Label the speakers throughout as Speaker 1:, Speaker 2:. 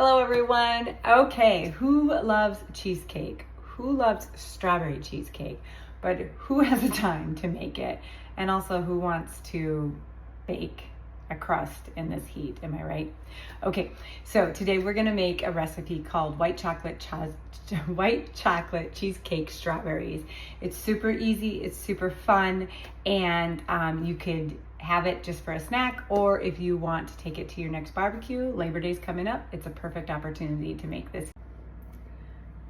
Speaker 1: Hello everyone. Okay, who loves cheesecake? Who loves strawberry cheesecake? But who has the time to make it? And also who wants to bake a crust in this heat, am I right? Okay, so today we're gonna make a recipe called white chocolate cheesecake strawberries. It's super easy, it's super fun, and you could have it just for a snack, or if you want to take it to your next barbecue. Labor Day's coming up. It's a perfect opportunity to make this.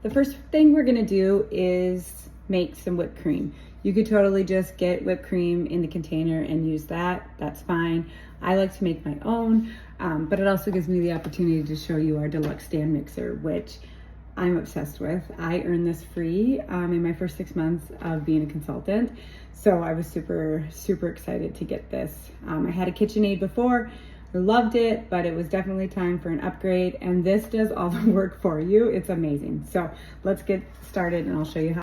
Speaker 1: The first thing we're gonna do is make some whipped cream. You could totally just get whipped cream in the container and use that. That's fine. I like to make my own, but it also gives me the opportunity to show you our deluxe stand mixer, which I'm obsessed with. I earned this free in my first 6 months of being a consultant. So I was super excited to get this. I had a KitchenAid before, I loved it, but it was definitely time for an upgrade, and this does all the work for you. It's amazing. So let's get started and I'll show you how.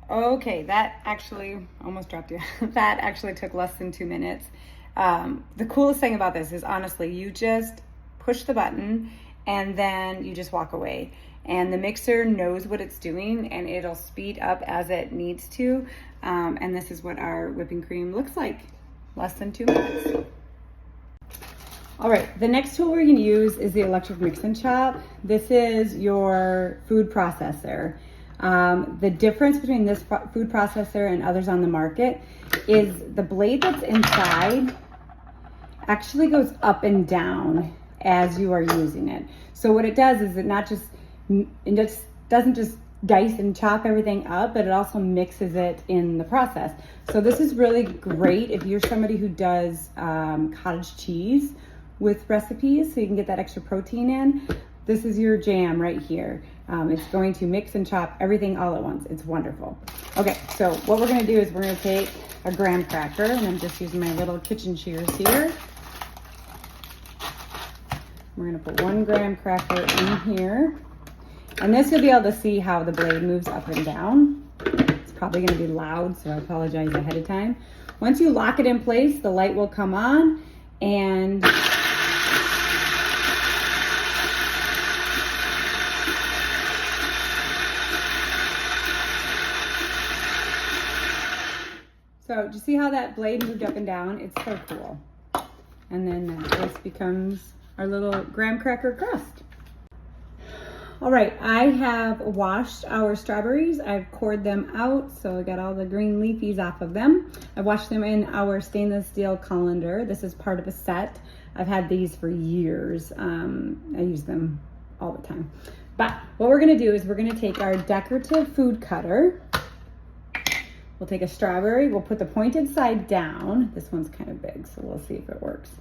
Speaker 1: Okay, that actually almost dropped you. That actually took less than 2 minutes. The coolest thing about this is honestly, you just push the button and then you just walk away. And the mixer knows what it's doing and it'll speed up as it needs to. And this is what our whipping cream looks like. Less than 2 minutes. All right, the next tool we're gonna use is the electric mix and chop. This is your food processor. The difference between this food processor and others on the market is the blade that's inside actually goes up and down as you are using it. So what it does is it doesn't just dice and chop everything up, but it also mixes it in the process. So this is really great if you're somebody who does cottage cheese with recipes, so you can get that extra protein in. This is your jam right here. It's going to mix and chop everything all at once. It's wonderful. Okay, so what we're gonna do is we're gonna take a graham cracker, and I'm just using my little kitchen shears here. We're gonna put 1 graham cracker in here. And this you'll be able to see how the blade moves up and down. It's probably gonna be loud, so I apologize ahead of time. Once you lock it in place, the light will come on, and so do you see how that blade moved up and down? It's so cool. And then this becomes our little graham cracker crust. All right, I have washed our strawberries. I've cored them out, so I got all the green leafies off of them. I washed them in our stainless steel colander. This is part of a set. I've had these for years. I use them all the time. But what we're gonna do is we're gonna take our decorative food cutter. We'll take a strawberry, we'll put the pointed side down. This one's kind of big, so we'll see if it works.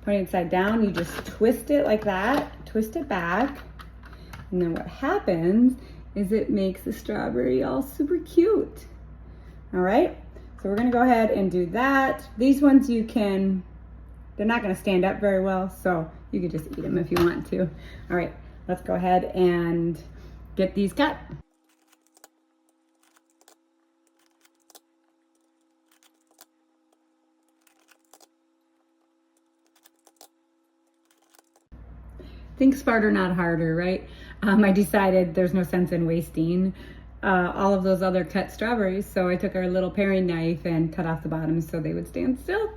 Speaker 1: Pointed side down, you just twist it like that, twist it back, and then what happens is it makes the strawberry all super cute. All right, so we're gonna go ahead and do that. These ones they're not gonna stand up very well, so you could just eat them if you want to. All right, let's go ahead and get these cut. Think smarter, not harder, right? I decided there's no sense in wasting all of those other cut strawberries, so I took our little paring knife and cut off the bottoms so they would stand still.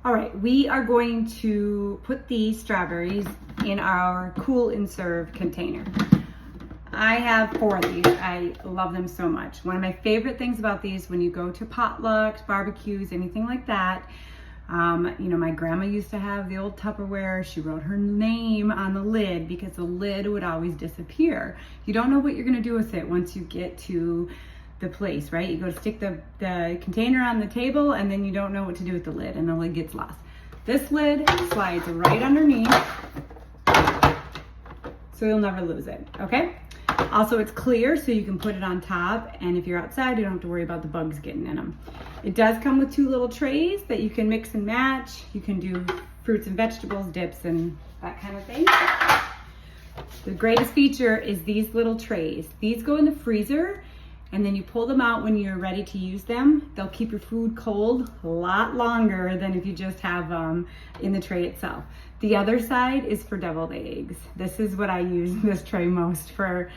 Speaker 1: All right, we are going to put these strawberries in our cool and serve container. I have 4 of these. I love them so much. One of my favorite things about these, when you go to potlucks, barbecues, anything like that, you know, my grandma used to have the old Tupperware. She wrote her name on the lid because the lid would always disappear. You don't know what you're gonna do with it once you get to the place, right? You go to stick the container on the table and then you don't know what to do with the lid and the lid gets lost. This lid slides right underneath, so you'll never lose it, okay? Also, it's clear, so you can put it on top, and if you're outside, you don't have to worry about the bugs getting in them. It does come with 2 little trays that you can mix and match. You can do fruits and vegetables, dips, and that kind of thing. The greatest feature is these little trays. These go in the freezer, and then you pull them out when you're ready to use them. They'll keep your food cold a lot longer than if you just have them in the tray itself. The other side is for deviled eggs. This is what I use this tray most for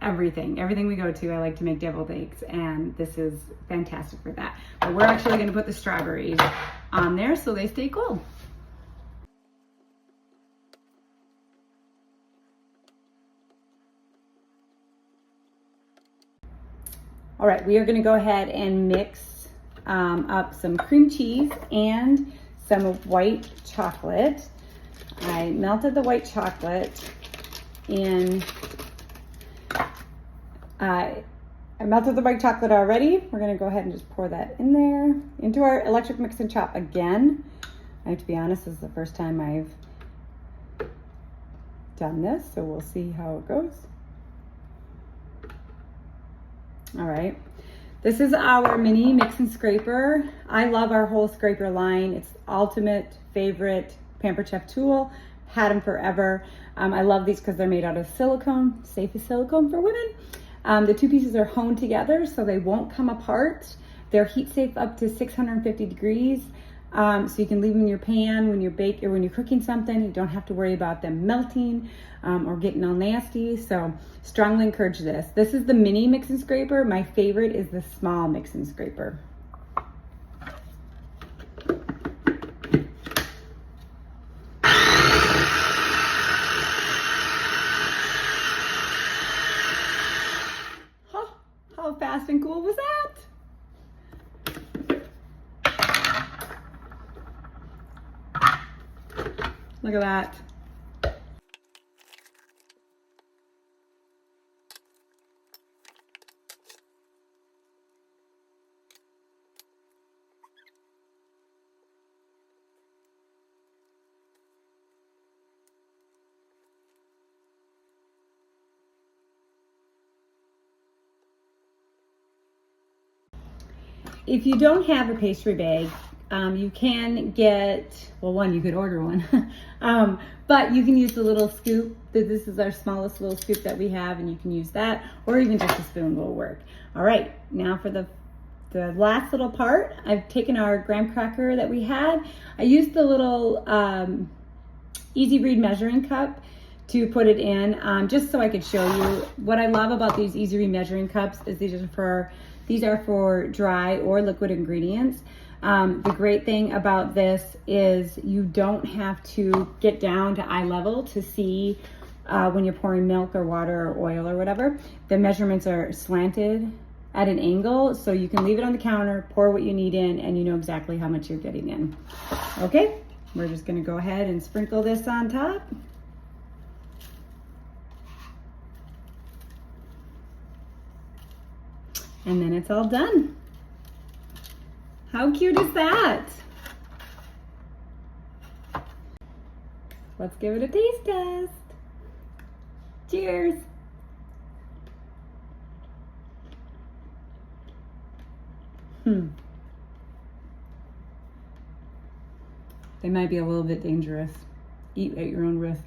Speaker 1: everything. Everything we go to, I like to make deviled eggs, and this is fantastic for that. But we're actually gonna put the strawberries on there so they stay cold. All right, we are gonna go ahead and mix up some cream cheese and some white chocolate. I melted the white chocolate in, I melted the white chocolate already. We're gonna go ahead and just pour that in there, into our electric mix and chop again. I have to be honest, this is the first time I've done this, so we'll see how it goes. All right, this is our mini mix and scraper. I love our whole scraper line. It's ultimate favorite Pampered Chef tool. Had them forever. I love these because they're made out of silicone, safe as silicone for women. The two pieces are honed together so they won't come apart. They're heat safe up to 650 degrees. So you can leave them in your pan when you're baking or when you're cooking something. You don't have to worry about them melting or getting all nasty. So strongly encourage this. This is the mini mix and scraper. My favorite is the small mix and scraper. Huh, how fast and cool was that? Look at that. If you don't have a pastry bag, you can get, well, one, you could order one, but you can use the little scoop. This is our smallest little scoop that we have, and you can use that, or even just a spoon will work. All right, now for the last little part, I've taken our graham cracker that we had. I used the little easy read measuring cup to put it in, just so I could show you. What I love about these easy read measuring cups is these are for dry or liquid ingredients. The great thing about this is you don't have to get down to eye level to see when you're pouring milk or water or oil or whatever. The measurements are slanted at an angle, so you can leave it on the counter, pour what you need in, and you know exactly how much you're getting in. Okay, we're just gonna go ahead and sprinkle this on top. And then it's all done. How cute is that? Let's give it a taste test. Cheers. They might be a little bit dangerous. Eat at your own risk.